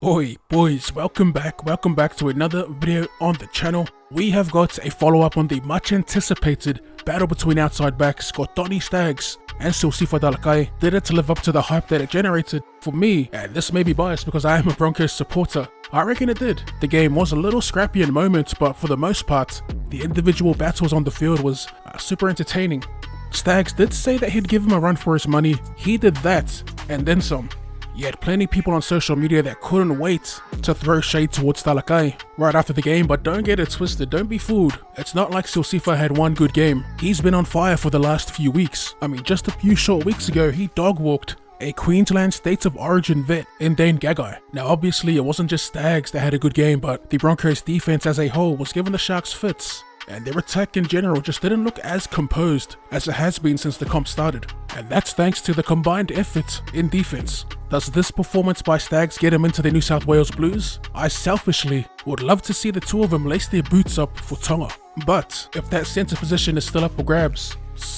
Oi boys, welcome back to another video on the channel. We have got a follow-up on the much anticipated battle between outside backs Kotoni Staggs and Siosifa Talakai. Did it live up to the hype that it generated? For me, and this may be biased because I am a Broncos supporter, I reckon it did. The game was a little scrappy in moments, but for the most part, the individual battles on the field was super entertaining. Staggs did say that he'd give him a run for his money. He did that, and then some. You had plenty of people on social media that couldn't wait to throw shade towards Talakai right after the game, but don't get it twisted, don't be fooled. It's not like Siosifa had one good game. He's been on fire for the last few weeks. I mean, just a few short weeks ago, he dog-walked a Queensland State of Origin vet in Dane Gagai. Now obviously it wasn't just Staggs that had a good game, but the Broncos defense as a whole was giving the Sharks fits. And their attack in general just didn't look as composed as it has been since the comp started. And that's thanks to the combined effort in defense. Does this performance by Staggs get him into the New South Wales Blues? I selfishly would love to see the two of them lace their boots up for Tonga. But if that centre position is still up for grabs,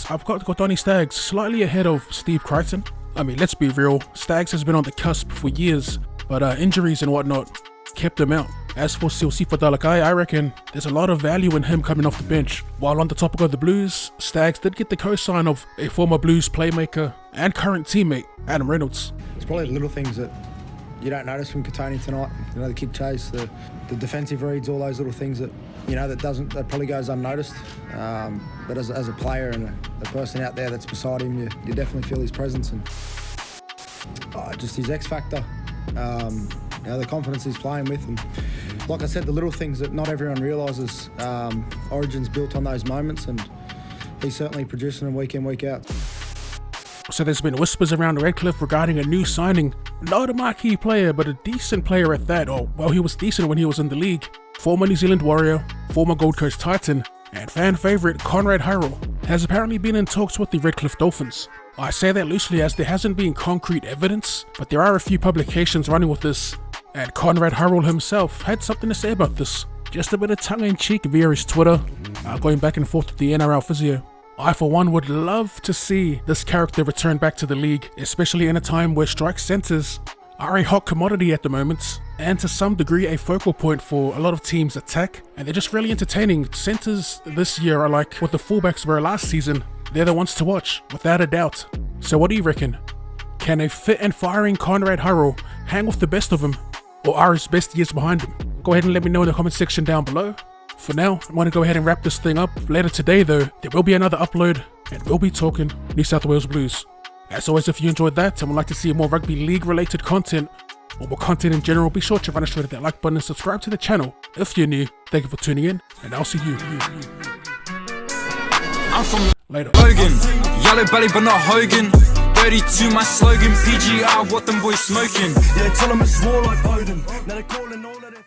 I've got Kotoni Staggs slightly ahead of Steve Crichton. I mean, let's be real, Staggs has been on the cusp for years, but injuries and whatnot kept him out. As for Siosifa Talakai, I reckon there's a lot of value in him coming off the bench. While on the topic of the Blues, Staggs did get the co-sign of a former Blues playmaker and current teammate, Adam Reynolds. It's probably the little things that you don't notice from Kotoni tonight. You know, the kick chase, the defensive reads, all those little things that, you know, that probably goes unnoticed. But as a player and a person out there that's beside him, you definitely feel his presence and just his X factor. You know, the confidence he's playing with, and like I said, the little things that not everyone realises. Origin's built on those moments, and he's certainly producing them week in, week out. So there's been whispers around Redcliffe regarding a new signing. Not a marquee player, but a decent player at that. Or, well, he was decent when he was in the league. Former New Zealand Warrior, former Gold Coast Titan, and fan favourite Konrad Hurrell has apparently been in talks with the Redcliffe Dolphins. I say that loosely as there hasn't been concrete evidence, but there are a few publications running with this. And Konrad Hurrell himself had something to say about this. Just a bit of tongue-in-cheek via his Twitter, going back and forth with the NRL physio. I for one would love to see this character return back to the league, especially in a time where strike centres are a hot commodity at the moment, and to some degree a focal point for a lot of teams' attack, and they're just really entertaining. Centres this year are like what the fullbacks were last season. They're the ones to watch, without a doubt. So what do you reckon? Can a fit and firing Konrad Hurrell hang with the best of them? Or are his best years behind him? Go ahead and let me know in the comment section down below. For now, I'm going to go ahead and wrap this thing up. Later today though, there will be another upload and we'll be talking New South Wales Blues. As always, if you enjoyed that and would like to see more Rugby League related content, or more content in general, be sure to run straight at that like button and subscribe to the channel. If you're new, thank you for tuning in, and I'll see you. I'm from later. Logan, yellow belly but not Hogan. 32 my slogan, PGR, what them boys smoking. Yeah, tell them it's war like Odin. Now they're calling all of their